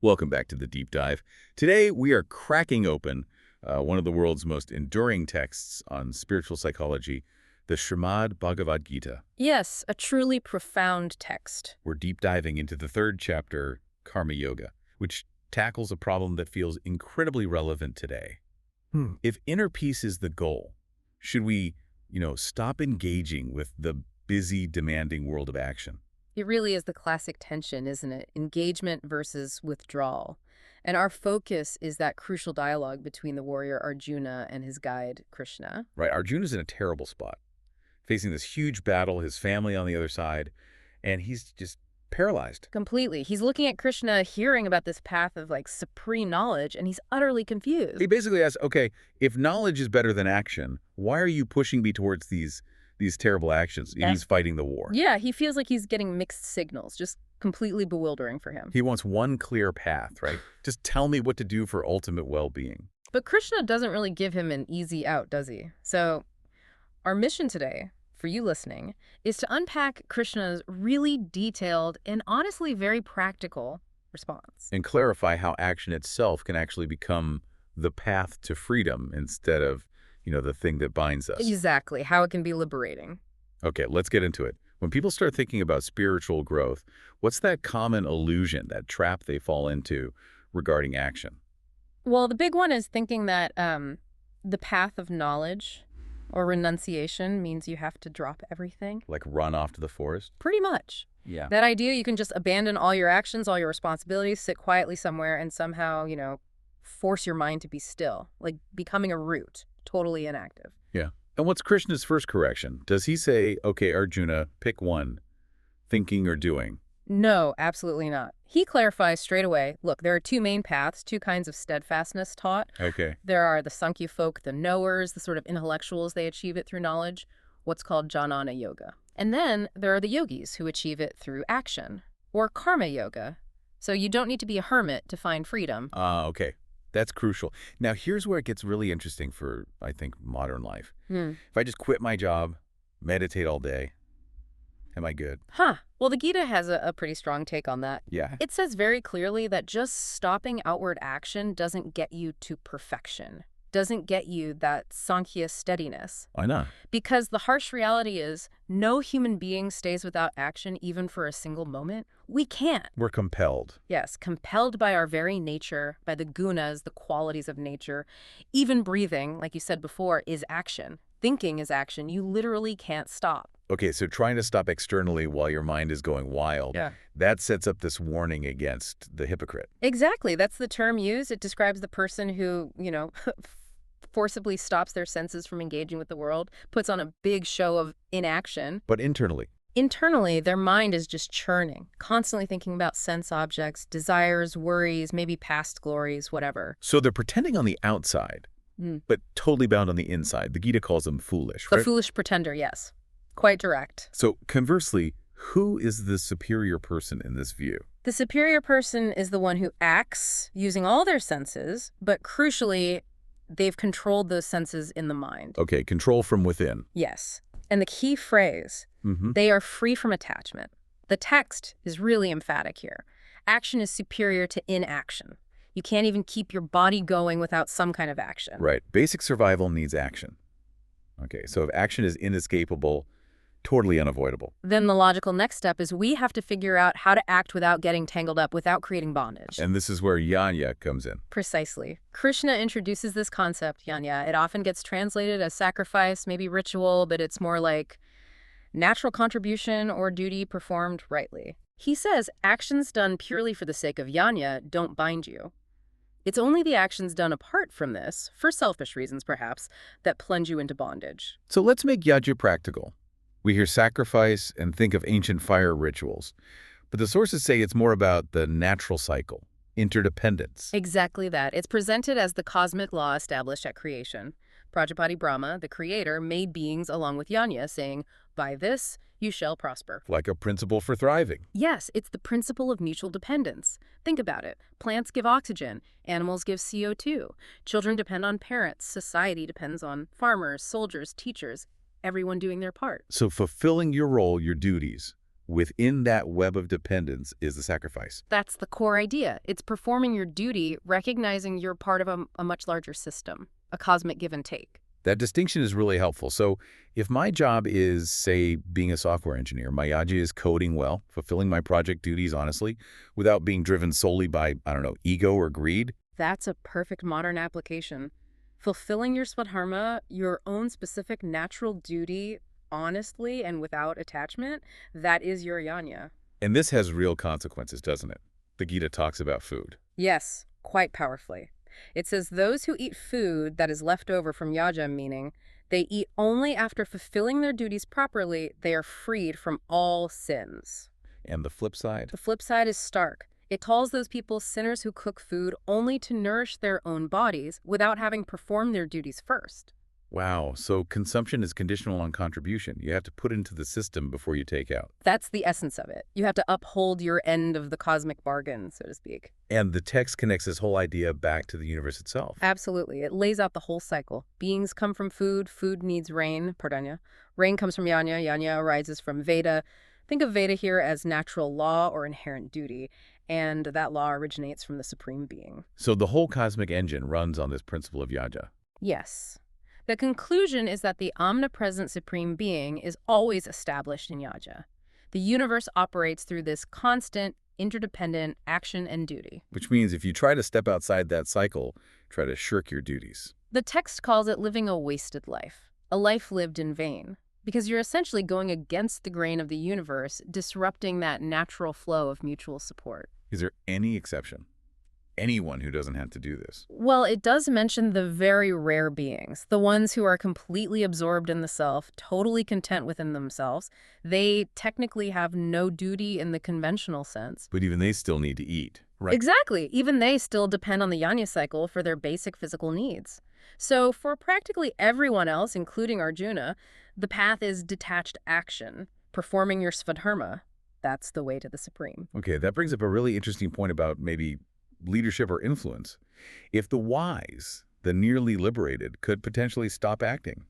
Welcome back to the Deep Dive. Today, we are cracking open one of the world's most enduring texts on spiritual psychology, the Shrimad Bhagwat Gita. Yes, a truly profound text. We're deep diving into the third chapter, Karma Yoga, which tackles a problem that feels incredibly relevant today. If inner peace is the goal, should we, stop engaging with the busy, demanding world of action? It really is the classic tension, isn't it? Engagement versus withdrawal. And our focus is that crucial dialogue between the warrior Arjuna and his guide, Krishna. Right, Arjuna's in a terrible spot, facing this huge battle, his family on the other side, and he's just paralyzed. Completely. He's looking at Krishna, hearing about this path of supreme knowledge, and he's utterly confused. He basically asks, okay, if knowledge is better than action, why are you pushing me towards these terrible actions? Yeah. He's fighting the war. Yeah, he feels like he's getting mixed signals, just completely bewildering for him. He wants one clear path, right? Just tell me what to do for ultimate well-being. But Krishna doesn't really give him an easy out, does he? So our mission today, for you listening, is to unpack Krishna's really detailed and honestly very practical response. And clarify how action itself can actually become the path to freedom instead of, the thing that binds us. Exactly, how it can be liberating. Okay, let's get into it. When people start thinking about spiritual growth, what's that common illusion, that trap they fall into regarding action? Well, the big one is thinking that the path of knowledge or renunciation means you have to drop everything. Like run off to the forest? Pretty much. Yeah. That idea you can just abandon all your actions, all your responsibilities, sit quietly somewhere and somehow, force your mind to be still, like becoming a root, totally inactive. Yeah. And what's Krishna's first correction? Does he say, okay, Arjuna, pick one, thinking or doing? No, absolutely not. He clarifies straight away, look, there are two main paths, two kinds of steadfastness taught. Okay. There are the Sankhya folk, the knowers, the sort of intellectuals, they achieve it through knowledge, what's called jnana yoga. And then there are the yogis who achieve it through action, or karma yoga. So you don't need to be a hermit to find freedom. Okay. That's crucial. Now, here's where it gets really interesting for, I think, modern life. If I just quit my job, meditate all day, am I good? Well, the Gita has a pretty strong take on that. Yeah. It says very clearly that just stopping outward action doesn't get you to perfection, doesn't get you that Sankhya steadiness. Why not? Because the harsh reality is no human being stays without action even for a single moment. We can't. We're compelled. Yes, compelled by our very nature, by the gunas, the qualities of nature. Even breathing, like you said before, is action. Thinking is action. You literally can't stop. Okay, so trying to stop externally while your mind is going wild, that sets up this warning against the hypocrite. Exactly. That's the term used. It describes the person who, forcibly stops their senses from engaging with the world, puts on a big show of inaction. But internally? Internally, their mind is just churning, constantly thinking about sense objects, desires, worries, maybe past glories, whatever. So they're pretending on the outside, but totally bound on the inside. The Gita calls them foolish, The right? foolish pretender, yes. Quite direct. So conversely, who is the superior person in this view? The superior person is the one who acts using all their senses, but crucially, they've controlled those senses in the mind. Okay, control from within. Yes. And the key phrase, they are free from attachment. The text is really emphatic here. Action is superior to inaction. You can't even keep your body going without some kind of action. Right. Basic survival needs action. Okay, so if action is inescapable, totally unavoidable. Then the logical next step is we have to figure out how to act without getting tangled up, without creating bondage. And this is where yajna comes in. Precisely. Krishna introduces this concept, yajna. It often gets translated as sacrifice, maybe ritual, but it's more like natural contribution or duty performed rightly. He says actions done purely for the sake of yajna don't bind you. It's only the actions done apart from this, for selfish reasons perhaps, that plunge you into bondage. So let's make yajna practical. We hear sacrifice and think of ancient fire rituals, but the sources say it's more about the natural cycle, interdependence. Exactly that. It's presented as the cosmic law established at creation. Prajapati Brahma, the creator, made beings along with yajna, saying, by this you shall prosper. Like a principle for thriving. Yes, it's the principle of mutual dependence. Think about it. Plants give oxygen. Animals give CO2. Children depend on parents. Society depends on farmers, soldiers, teachers, everyone doing their part. So fulfilling your role, your duties, within that web of dependence is the sacrifice. That's the core idea. It's performing your duty, recognizing you're part of a much larger system, a cosmic give and take. That distinction is really helpful. So if my job is, say, being a software engineer, my yaja is coding well, fulfilling my project duties honestly, without being driven solely by, I don't know, ego or greed. That's a perfect modern application. Fulfilling your swadharma, your own specific natural duty, honestly and without attachment, that is your yajna. And this has real consequences, doesn't it? The Gita talks about food. Yes, quite powerfully. It says those who eat food that is left over from yaja, meaning they eat only after fulfilling their duties properly, they are freed from all sins. And the flip side? The flip side is stark. It calls those people sinners who cook food only to nourish their own bodies without having performed their duties first. Wow, so consumption is conditional on contribution. You have to put into the system before you take out. That's the essence of it. You have to uphold your end of the cosmic bargain, so to speak. And the text connects this whole idea back to the universe itself. Absolutely. It lays out the whole cycle. Beings come from food. Food needs rain, pardanya. Rain comes from yajna. Yajna arises from Veda. Think of Veda here as natural law or inherent duty, and that law originates from the Supreme Being. So the whole cosmic engine runs on this principle of yaja. Yes. The conclusion is that the omnipresent Supreme Being is always established in yaja. The universe operates through this constant, interdependent action and duty. Which means if you try to step outside that cycle, try to shirk your duties. The text calls it living a wasted life, a life lived in vain, because you're essentially going against the grain of the universe, disrupting that natural flow of mutual support. Is there any exception? Anyone who doesn't have to do this? Well, it does mention the very rare beings, the ones who are completely absorbed in the self, totally content within themselves. They technically have no duty in the conventional sense. But even they still need to eat, right? Exactly. Even they still depend on the yajna cycle for their basic physical needs. So for practically everyone else, including Arjuna, the path is detached action, performing your svadharma. That's the way to the Supreme. Okay, that brings up a really interesting point about maybe leadership or influence. If the wise, the nearly liberated, could potentially stop acting,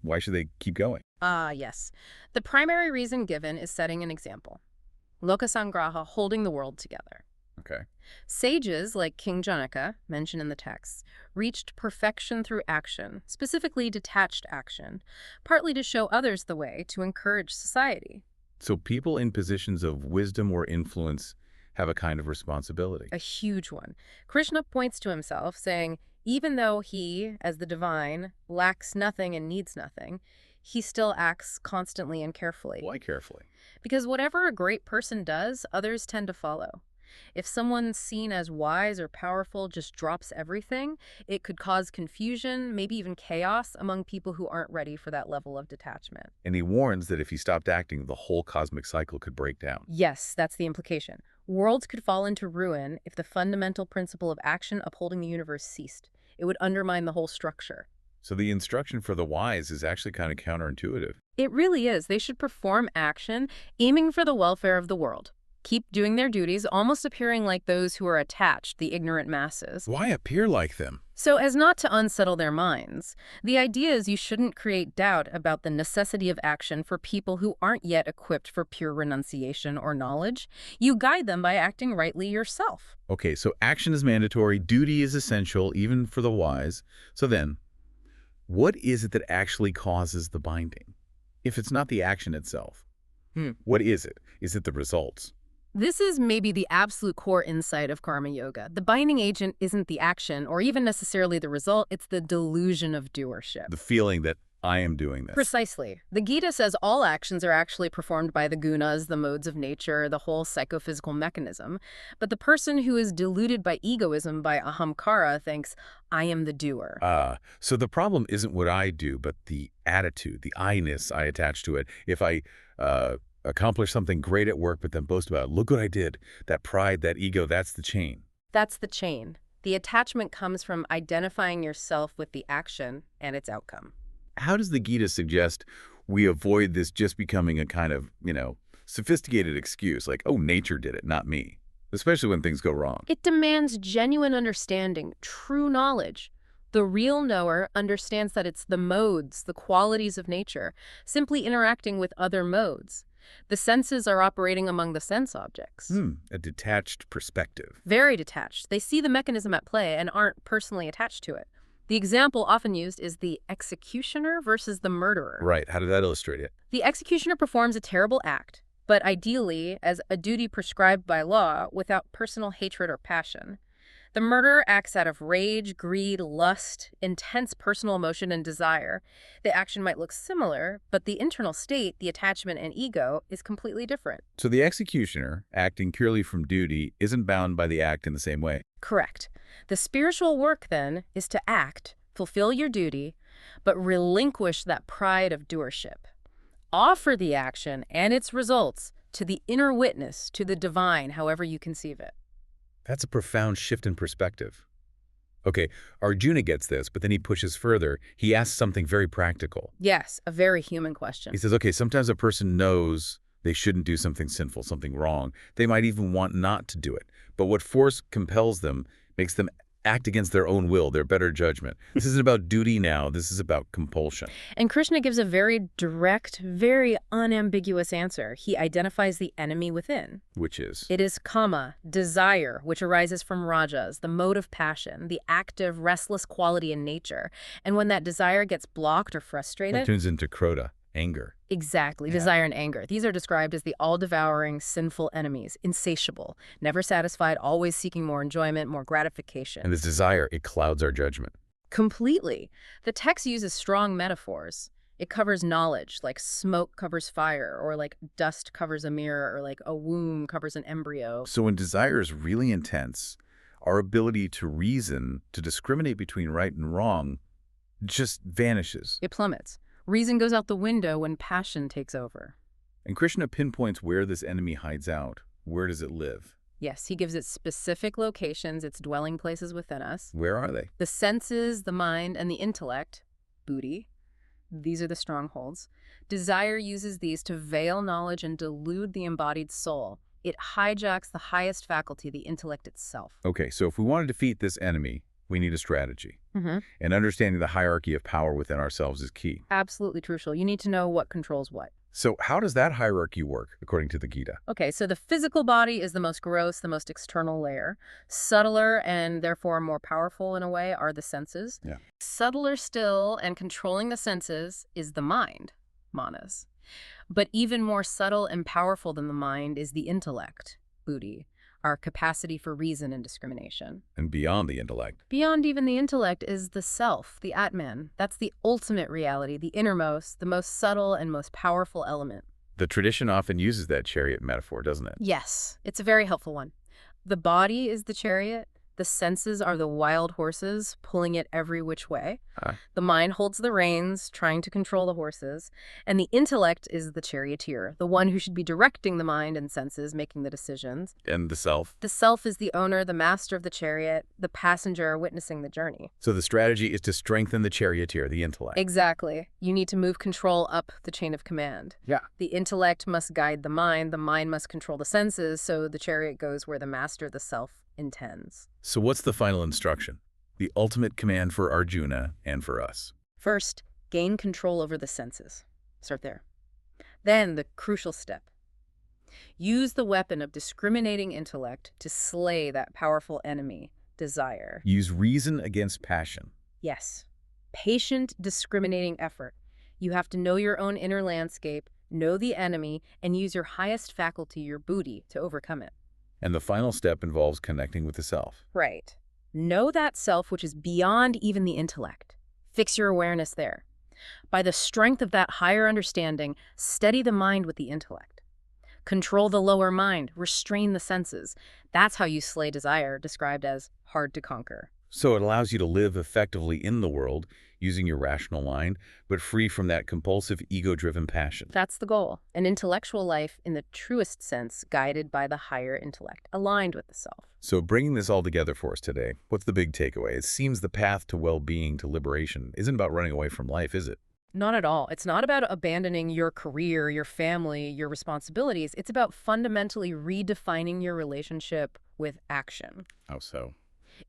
why should they keep going? Yes. The primary reason given is setting an example. Lokasangraha, holding the world together. Okay. Sages like King Janaka, mentioned in the text, reached perfection through action, specifically detached action, partly to show others the way to encourage society. So people in positions of wisdom or influence have a kind of responsibility. A huge one. Krishna points to himself, saying, even though he, as the divine, lacks nothing and needs nothing, he still acts constantly and carefully. Why carefully? Because whatever a great person does, others tend to follow. If someone seen as wise or powerful just drops everything, it could cause confusion, maybe even chaos among people who aren't ready for that level of detachment. And he warns that if he stopped acting, the whole cosmic cycle could break down. Yes, that's the implication. Worlds could fall into ruin if the fundamental principle of action upholding the universe ceased. It would undermine the whole structure. So the instruction for the wise is actually kind of counterintuitive. It really is. They should perform action, aiming for the welfare of the world. Keep doing their duties, almost appearing like those who are attached, the ignorant masses. Why appear like them? So as not to unsettle their minds. The idea is you shouldn't create doubt about the necessity of action for people who aren't yet equipped for pure renunciation or knowledge. You guide them by acting rightly yourself. Okay, so action is mandatory, duty is essential, even for the wise. So then, what is it that actually causes the binding? If it's not the action itself, what is it? Is it the results? This is maybe the absolute core insight of karma yoga. The binding agent isn't the action or even necessarily the result, it's the delusion of doership. The feeling that I am doing this. Precisely. The Gita says all actions are actually performed by the gunas, the modes of nature, the whole psychophysical mechanism. But the person who is deluded by egoism, by ahamkara, thinks, I am the doer. So the problem isn't what I do, but the attitude, the I-ness I attach to it. If I accomplish something great at work, but then boast about it, look what I did. That pride, that ego, that's the chain. That's the chain. The attachment comes from identifying yourself with the action and its outcome. How does the Gita suggest we avoid this just becoming a kind of, sophisticated excuse, like, oh, nature did it, not me, especially when things go wrong? It demands genuine understanding, true knowledge. The real knower understands that it's the modes, the qualities of nature, simply interacting with other modes. The senses are operating among the sense objects. A detached perspective. Very detached. They see the mechanism at play and aren't personally attached to it. The example often used is the executioner versus the murderer. Right. How did that illustrate it? The executioner performs a terrible act, but ideally as a duty prescribed by law without personal hatred or passion. The murderer acts out of rage, greed, lust, intense personal emotion, and desire. The action might look similar, but the internal state, the attachment and ego, is completely different. So the executioner, acting purely from duty, isn't bound by the act in the same way. Correct. The spiritual work, then, is to act, fulfill your duty, but relinquish that pride of doership. Offer the action and its results to the inner witness, to the divine, however you conceive it. That's a profound shift in perspective. Okay, Arjuna gets this, but then he pushes further. He asks something very practical. Yes, a very human question. He says, okay, sometimes a person knows they shouldn't do something sinful, something wrong. They might even want not to do it. But what force compels them makes them act against their own will, their better judgment. This isn't about duty now. This is about compulsion. And Krishna gives a very direct, very unambiguous answer. He identifies the enemy within. Which is? It is kama, desire, which arises from rajas, the mode of passion, the active, restless quality in nature. And when that desire gets blocked or frustrated... It turns into krodha, anger. Exactly, desire and anger. These are described as the all-devouring, sinful enemies, insatiable, never satisfied, always seeking more enjoyment, more gratification. And this desire, it clouds our judgment. Completely. The text uses strong metaphors. It covers knowledge, like smoke covers fire, or like dust covers a mirror, or like a womb covers an embryo. So when desire is really intense, our ability to reason, to discriminate between right and wrong, just vanishes. It plummets. Reason goes out the window when passion takes over. And Krishna pinpoints where this enemy hides out. Where does it live? Yes, he gives it specific locations, its dwelling places within us. Where are they? The senses, the mind, and the intellect, buddhi, these are the strongholds. Desire uses these to veil knowledge and delude the embodied soul. It hijacks the highest faculty, the intellect itself. Okay, so if we want to defeat this enemy, we need a strategy. And understanding the hierarchy of power within ourselves is key. Absolutely crucial. You need to know what controls what. So how does that hierarchy work, according to the Gita? Okay, so the physical body is the most gross, the most external layer. Subtler and therefore more powerful in a way are the senses. Yeah. Subtler still and controlling the senses is the mind, manas. But even more subtle and powerful than the mind is the intellect, buddhi, our capacity for reason and discrimination. And beyond the intellect? Beyond even the intellect is the self, the Atman. That's the ultimate reality, the innermost, the most subtle and most powerful element. The tradition often uses that chariot metaphor, doesn't it? Yes, it's a very helpful one. The body is the chariot. The senses are the wild horses, pulling it every which way. The mind holds the reins, trying to control the horses. And the intellect is the charioteer, the one who should be directing the mind and senses, making the decisions. And the self? The self is the owner, the master of the chariot, the passenger witnessing the journey. So the strategy is to strengthen the charioteer, the intellect. Exactly. You need to move control up the chain of command. Yeah. The intellect must guide the mind must control the senses, so the chariot goes where the master, the self, intends. So what's the final instruction? The ultimate command for Arjuna and for us. First, gain control over the senses. Start there. Then the crucial step. Use the weapon of discriminating intellect to slay that powerful enemy, desire. Use reason against passion. Yes. Patient, discriminating effort. You have to know your own inner landscape, know the enemy, and use your highest faculty, your buddhi, to overcome it. And the final step involves connecting with the self. Right. Know that self which is beyond even the intellect. Fix your awareness there. By the strength of that higher understanding, steady the mind with the intellect. Control the lower mind, restrain the senses. That's how you slay desire, described as hard to conquer. So it allows you to live effectively in the world, using your rational mind, but free from that compulsive, ego-driven passion. That's the goal. An intellectual life in the truest sense, guided by the higher intellect, aligned with the self. So bringing this all together for us today, what's the big takeaway? It seems the path to well-being, to liberation, isn't about running away from life, is it? Not at all. It's not about abandoning your career, your family, your responsibilities. It's about fundamentally redefining your relationship with action. How so?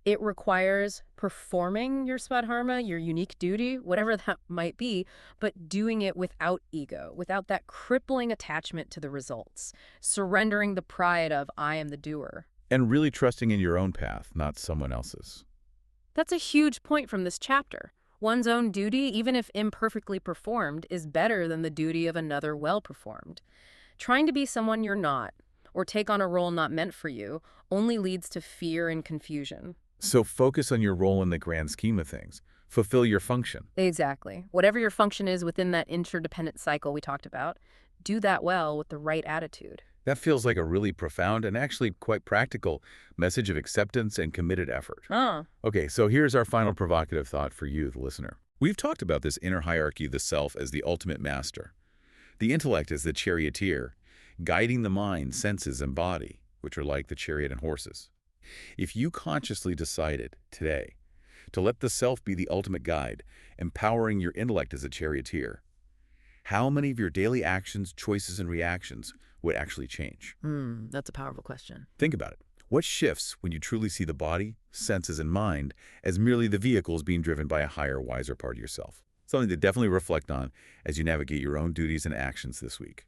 It requires performing your svadharma, your unique duty, whatever that might be, but doing it without ego, without that crippling attachment to the results, surrendering the pride of I am the doer. And really trusting in your own path, not someone else's. That's a huge point from this chapter. One's own duty, even if imperfectly performed, is better than the duty of another well-performed. Trying to be someone you're not, or take on a role not meant for you, only leads to fear and confusion. So focus on your role in the grand scheme of things. Fulfill your function. Exactly. Whatever your function is within that interdependent cycle we talked about, do that well with the right attitude. That feels like a really profound and actually quite practical message of acceptance and committed effort. Okay, so here's our final provocative thought for you, the listener. We've talked about this inner hierarchy of the self as the ultimate master. The intellect is the charioteer, guiding the mind, senses, and body, which are like the chariot and horses. If you consciously decided today to let the self be the ultimate guide, empowering your intellect as a charioteer, how many of your daily actions, choices, and reactions would actually change? That's a powerful question. Think about it. What shifts when you truly see the body, senses, and mind as merely the vehicles being driven by a higher, wiser part of yourself? Something to definitely reflect on as you navigate your own duties and actions this week.